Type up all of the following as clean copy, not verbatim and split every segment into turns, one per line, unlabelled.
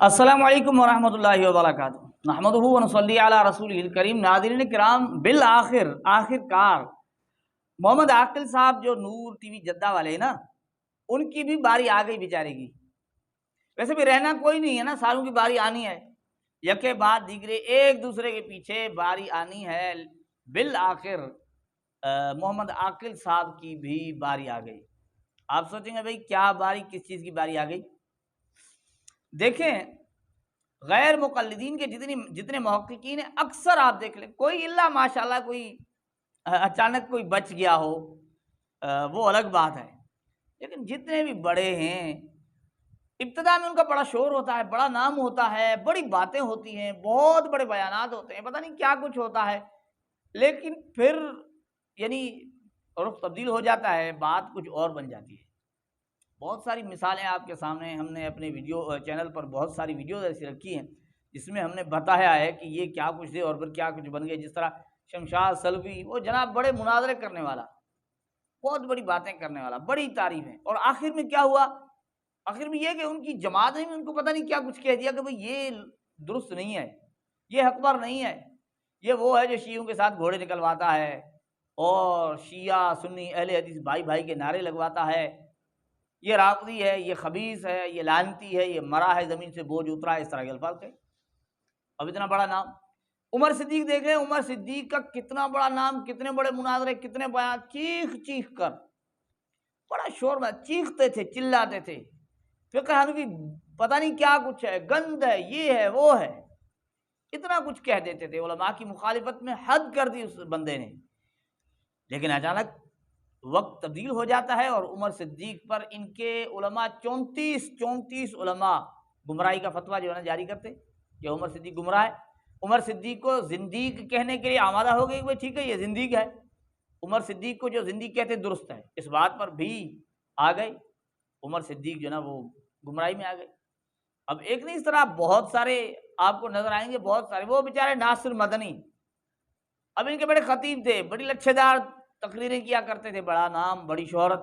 السلام علیکم ورحمۃ اللہ وبرکاتہ۔ نحمدہ و نصلی علی رسولہ الکریم۔ ناظرین کرام، آخر کار محمد عاقل صاحب جو نور ٹی وی جدہ والے ہیں نا، ان کی بھی باری آ گئی بیچارے کی۔ ویسے بھی رہنا کوئی نہیں ہے نا، ساروں کی باری آنی ہے، یکے بعد دیگرے ایک دوسرے کے پیچھے باری آنی ہے۔ بالآخر محمد عاقل صاحب کی بھی باری آ گئی۔ آپ سوچیں گے بھائی کیا باری، کس چیز کی باری آ گئی؟ دیکھیں، غیر مقلدین کے جتنے محققین ہیں، اکثر آپ دیکھ لیں، کوئی اللہ ماشاءاللہ کوئی اچانک کوئی بچ گیا ہو، وہ الگ بات ہے، لیکن جتنے بھی بڑے ہیں، ابتدا میں ان کا بڑا شور ہوتا ہے، بڑا نام ہوتا ہے، بڑی باتیں ہوتی ہیں، بہت بڑے بیانات ہوتے ہیں، پتہ نہیں کیا کچھ ہوتا ہے، لیکن پھر یعنی رخ تبدیل ہو جاتا ہے، بات کچھ اور بن جاتی ہے۔ بہت ساری مثالیں آپ کے سامنے، ہم نے اپنے ویڈیو چینل پر بہت ساری ویڈیوز ایسی رکھی ہیں جس میں ہم نے بتایا ہے کہ یہ کیا کچھ تھے اور پھر کیا کچھ بن گئے۔ جس طرح شمشاد سلفی، وہ جناب بڑے مناظرے کرنے والا، بہت بڑی باتیں کرنے والا، بڑی تعریفیں، اور آخر میں کیا ہوا؟ آخر میں یہ کہ ان کی جماعت نے ان کو پتہ نہیں کیا کچھ کہہ دیا کہ بھئی یہ درست نہیں ہے، یہ حق پر نہیں ہے، یہ وہ ہے جو شیعوں کے ساتھ گھوڑے نکلواتا ہے اور شیعہ سنی اہل حدیث بھائی بھائی کے نعرے لگواتا ہے، یہ رافضی ہے، یہ خبیث ہے، یہ لعنتی ہے، یہ مرا ہے، زمین سے بوجھ اترا ہے، اس طرح کے الفاظ تھے۔ اب اتنا بڑا نام عمر صدیق دیکھیں، عمر صدیق کا کتنا بڑا نام، کتنے بڑے مناظرے، کتنے بیان، چیخ چیخ کر، بڑا شور میں چیختے تھے، چلاتے تھے، فقہ حنفی پتہ نہیں کیا کچھ ہے، گند ہے، یہ ہے، وہ ہے، اتنا کچھ کہہ دیتے تھے، علماء کی مخالفت میں حد کر دی اس بندے نے۔ لیکن اچانک وقت تبدیل ہو جاتا ہے اور عمر صدیق پر ان کے علماء 34 علماء گمراہی کا فتویٰ جو ہے نا جاری کرتے کہ عمر صدیق گمراہ ہے۔ عمر صدیق کو زندیق کہنے کے لیے آمادہ ہو گئی، ٹھیک ہے یہ زندیق ہے، عمر صدیق کو جو زندیق کہتے درست ہے، اس بات پر بھی آ گئے، عمر صدیق جو نا وہ گمراہی میں آ گئے۔ اب ایک نہیں، اس طرح بہت سارے آپ کو نظر آئیں گے، بہت سارے، وہ بیچارے ناصر مدنی، اب ان کے بڑے خطیب تھے، بڑی لچھے دار تقریریں کیا کرتے تھے، بڑا نام، بڑی شہرت،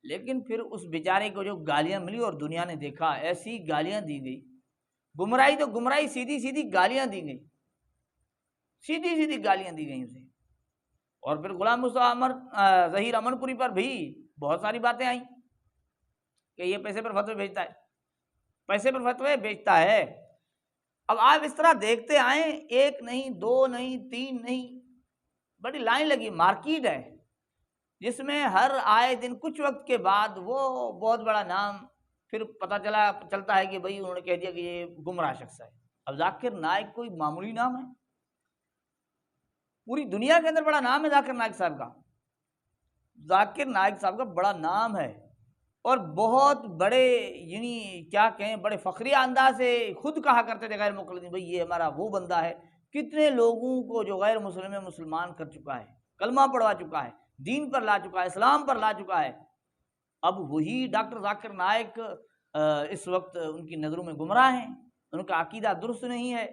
لیکن پھر اس بیچارے کو جو گالیاں ملی اور دنیا نے دیکھا، ایسی گالیاں دی گئی، گمراہی تو گمراہی، سیدھی سیدھی گالیاں دی گئی، سیدھی سیدھی گالیاں دی گئیں اسے۔ اور پھر غلام مصطفیٰ ظہیر امن پوری پر بھی بہت ساری باتیں آئیں کہ یہ پیسے پر فتوے بھیجتا ہے، پیسے پر فتوے بیچتا ہے۔ اب آپ اس طرح دیکھتے آئیں، ایک نہیں، دو نہیں، تین نہیں، بڑی لائن لگی، مارکیٹ ہے جس میں ہر آئے دن کچھ وقت کے بعد وہ بہت بڑا نام پھر پتہ چلتا ہے کہ بھئی انہوں نے کہہ دیا کہ یہ گمراہ شخص ہے۔ اب ذاکر نائک کوئی معمولی نام ہے؟ پوری دنیا کے اندر بڑا نام ہے ذاکر نائک صاحب کا، ذاکر نائک صاحب کا بڑا نام ہے، اور بہت بڑے یعنی کیا کہیں، بڑے فخریہ انداز سے خود کہا کرتے تھے غیر مقلدین، بھئی یہ ہمارا وہ بندہ ہے، کتنے لوگوں کو جو غیر مسلم ہے مسلمان کر چکا ہے، کلمہ پڑھوا چکا ہے، دین پر لا چکا ہے، اسلام پر لا چکا ہے۔ اب وہی ڈاکٹر ذاکر نائک اس وقت ان کی نظروں میں گمراہ ہیں، ان کا عقیدہ درست نہیں ہے،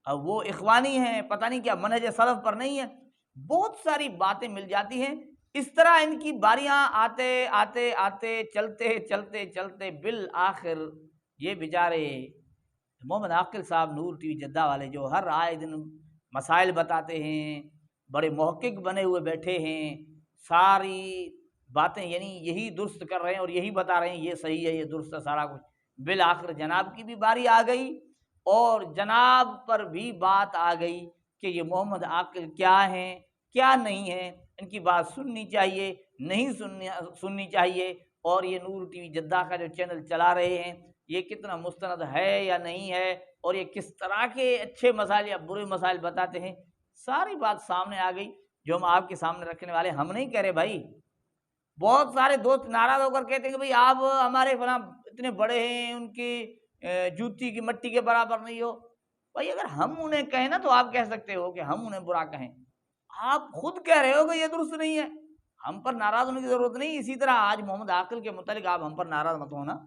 اب وہ اخوانی ہیں، پتہ نہیں کیا منہج سلف پر نہیں ہے، بہت ساری باتیں مل جاتی ہیں۔ اس طرح ان کی باریاں آتے آتے آتے چلتے چلتے چلتے بالآخر یہ بیچارے محمد عاقل صاحب نور ٹی وی جدہ والے جو ہر آئے دن مسائل بتاتے ہیں، بڑے محقق بنے ہوئے بیٹھے ہیں، ساری باتیں یعنی یہی درست کر رہے ہیں اور یہی بتا رہے ہیں یہ صحیح ہے، یہ درست ہے، سارا کچھ، بالآخر جناب کی بھی باری آ گئی اور جناب پر بھی بات آ گئی کہ یہ محمد عاقل کیا ہیں، کیا نہیں ہیں، ان کی بات سننی چاہیے، نہیں سننی چاہیے، اور یہ نور ٹی وی جدہ کا جو چینل چلا رہے ہیں یہ کتنا مستند ہے یا نہیں ہے، اور یہ کس طرح کے اچھے مسائل یا برے مسائل بتاتے ہیں، ساری بات سامنے آ گئی جو ہم آپ کے سامنے رکھنے والے۔ ہم نہیں کہہ رہے بھائی، بہت سارے دوست ناراض ہو کر کہتے ہیں کہ بھئی آپ ہمارے فلاں اتنے بڑے ہیں، ان کی جوتی کی مٹی کے برابر نہیں ہو۔ بھائی اگر ہم انہیں کہیں نا تو آپ کہہ سکتے ہو کہ ہم انہیں برا کہیں، آپ خود کہہ رہے ہو کہ یہ درست نہیں ہے، ہم پر ناراض ہونے کی ضرورت نہیں۔ اسی طرح آج محمد عاقل کے متعلق آپ ہم پر ناراض مت ہونا،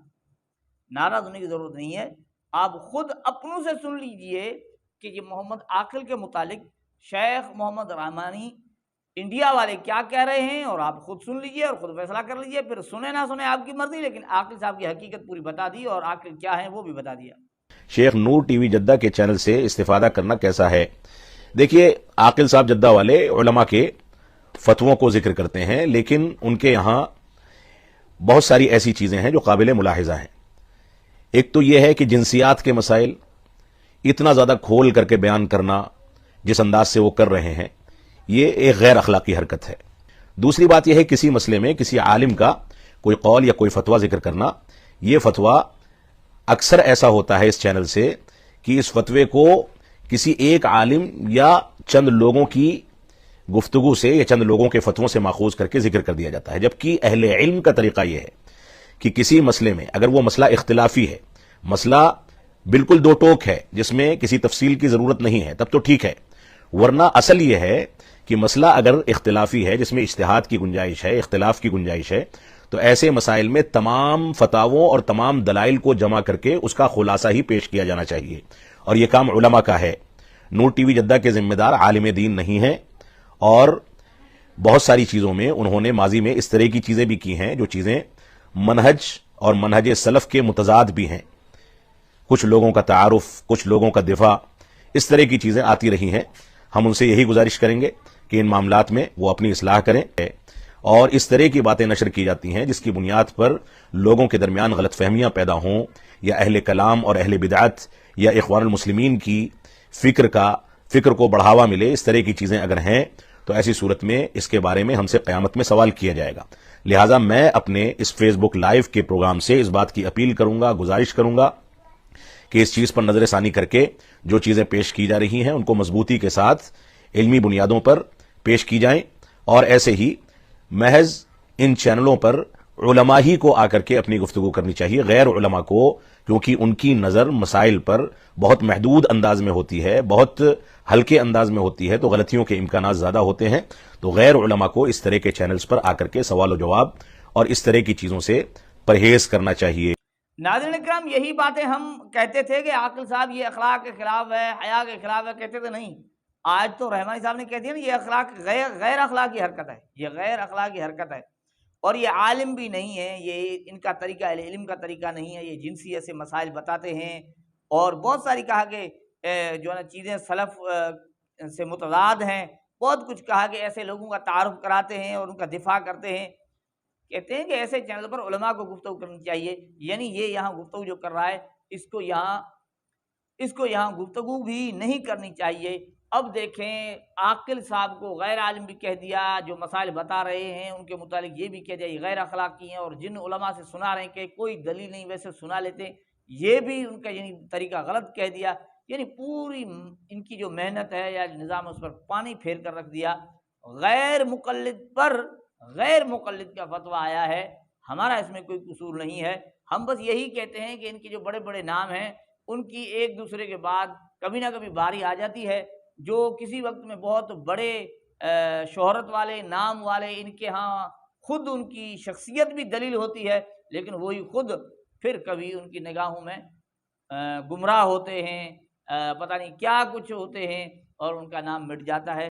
ناراض ہونے کی ضرورت نہیں ہے، آپ خود اپنوں سے سن لیجئے کہ یہ محمد عاقل کے متعلق شیخ محمد رحمانی انڈیا والے کیا کہہ رہے ہیں اور آپ خود سن لیجئے اور خود فیصلہ کر لیجئے، پھر سنیں نہ سنیں آپ کی مرضی، لیکن عاقل صاحب کی حقیقت پوری بتا دی اور عاقل کیا ہے وہ بھی بتا دیا۔
شیخ نور ٹی وی جدہ کے چینل سے استفادہ کرنا کیسا ہے؟ دیکھیے، عاقل صاحب جدہ والے علماء کے فتووں کو ذکر کرتے ہیں، لیکن ان کے یہاں بہت ساری ایسی چیزیں ہیں جو قابل ملاحظہ ہیں۔ ایک تو یہ ہے کہ جنسیات کے مسائل اتنا زیادہ کھول کر کے بیان کرنا جس انداز سے وہ کر رہے ہیں، یہ ایک غیر اخلاقی حرکت ہے۔ دوسری بات یہ ہے کسی مسئلے میں کسی عالم کا کوئی قول یا کوئی فتویٰ ذکر کرنا، یہ فتویٰ اکثر ایسا ہوتا ہے اس چینل سے کہ اس فتوے کو کسی ایک عالم یا چند لوگوں کی گفتگو سے یا چند لوگوں کے فتووں سے ماخوذ کر کے ذکر کر دیا جاتا ہے، جبکہ اہل علم کا طریقہ یہ ہے کہ کسی مسئلے میں اگر وہ مسئلہ اختلافی ہے، مسئلہ بالکل دو ٹوک ہے جس میں کسی تفصیل کی ضرورت نہیں ہے، تب تو ٹھیک ہے، ورنہ اصل یہ ہے کہ مسئلہ اگر اختلافی ہے جس میں اجتہاد کی گنجائش ہے، اختلاف کی گنجائش ہے، تو ایسے مسائل میں تمام فتاووں اور تمام دلائل کو جمع کر کے اس کا خلاصہ ہی پیش کیا جانا چاہیے، اور یہ کام علماء کا ہے۔ نور ٹی وی جدہ کے ذمہ دار عالم دین نہیں ہیں، اور بہت ساری چیزوں میں انہوں نے ماضی میں اس طرح کی چیزیں بھی کی ہیں جو چیزیں منہج اور منہج سلف کے متضاد بھی ہیں۔ کچھ لوگوں کا تعارف، کچھ لوگوں کا دفاع، اس طرح کی چیزیں آتی رہی ہیں۔ ہم ان سے یہی گزارش کریں گے کہ ان معاملات میں وہ اپنی اصلاح کریں، اور اس طرح کی باتیں نشر کی جاتی ہیں جس کی بنیاد پر لوگوں کے درمیان غلط فہمیاں پیدا ہوں، یا اہل کلام اور اہل بدعت یا اخوان المسلمین کی فکر کو بڑھاوا ملے، اس طرح کی چیزیں اگر ہیں تو ایسی صورت میں اس کے بارے میں ہم سے قیامت میں سوال کیا جائے گا۔ لہٰذا میں اپنے اس فیس بک لائیو کے پروگرام سے اس بات کی اپیل کروں گا، گزارش کروں گا کہ اس چیز پر نظر ثانی کر کے جو چیزیں پیش کی جا رہی ہیں ان کو مضبوطی کے ساتھ علمی بنیادوں پر پیش کی جائیں، اور ایسے ہی محض ان چینلوں پر علماء ہی کو آ کر کے اپنی گفتگو کرنی چاہیے، غیر علماء کو، کیونکہ ان کی نظر مسائل پر بہت محدود انداز میں ہوتی ہے، بہت ہلکے انداز میں ہوتی ہے، تو غلطیوں کے امکانات زیادہ ہوتے ہیں۔ تو غیر علماء کو اس طرح کے چینلز پر آ کر کے سوال و جواب اور اس طرح کی چیزوں سے پرہیز کرنا چاہیے۔
ناظرین اکرام، یہی باتیں ہم کہتے تھے کہ عاقل صاحب یہ اخلاق کے خلاف ہے، حیا کے خلاف ہے، کہتے تھے نہیں۔ آج تو رحمانی صاحب نے کہہ دیا نا، یہ اخلاق غیر اخلاقی حرکت ہے، یہ غیر اخلاقی حرکت ہے، اور یہ عالم بھی نہیں ہے، یہ ان کا طریقہ اہل علم کا طریقہ نہیں ہے، یہ جنسی ایسے مسائل بتاتے ہیں، اور بہت ساری کہا کہ جو ہے نا چیزیں سلف سے متضاد ہیں، بہت کچھ کہا کہ ایسے لوگوں کا تعارف کراتے ہیں اور ان کا دفاع کرتے ہیں۔ کہتے ہیں کہ ایسے چینل پر علماء کو گفتگو کرنی چاہیے، یعنی یہ یہاں گفتگو جو کر رہا ہے اس کو یہاں گفتگو بھی نہیں کرنی چاہیے۔ اب دیکھیں، عاقل صاحب کو غیر عالم بھی کہہ دیا، جو مسائل بتا رہے ہیں ان کے متعلق یہ بھی کہہ دیا یہ غیر اخلاقی ہیں، اور جن علماء سے سنا رہے ہیں کہ کوئی دلیل نہیں ویسے سنا لیتے، یہ بھی ان کا یعنی طریقہ غلط کہہ دیا، یعنی پوری ان کی جو محنت ہے یا نظام اس پر پانی پھیر کر رکھ دیا۔ غیر مقلد کا فتویٰ آیا ہے، ہمارا اس میں کوئی قصور نہیں ہے، ہم بس یہی کہتے ہیں کہ ان کے جو بڑے بڑے نام ہیں ان کی ایک دوسرے کے بعد کبھی نہ کبھی باری آ جاتی ہے، جو کسی وقت میں بہت بڑے شہرت والے، نام والے، ان کے ہاں خود ان کی شخصیت بھی دلیل ہوتی ہے، لیکن وہی خود پھر کبھی ان کی نگاہوں میں گمراہ ہوتے ہیں، پتہ نہیں کیا کچھ ہوتے ہیں، اور ان کا نام مٹ جاتا ہے۔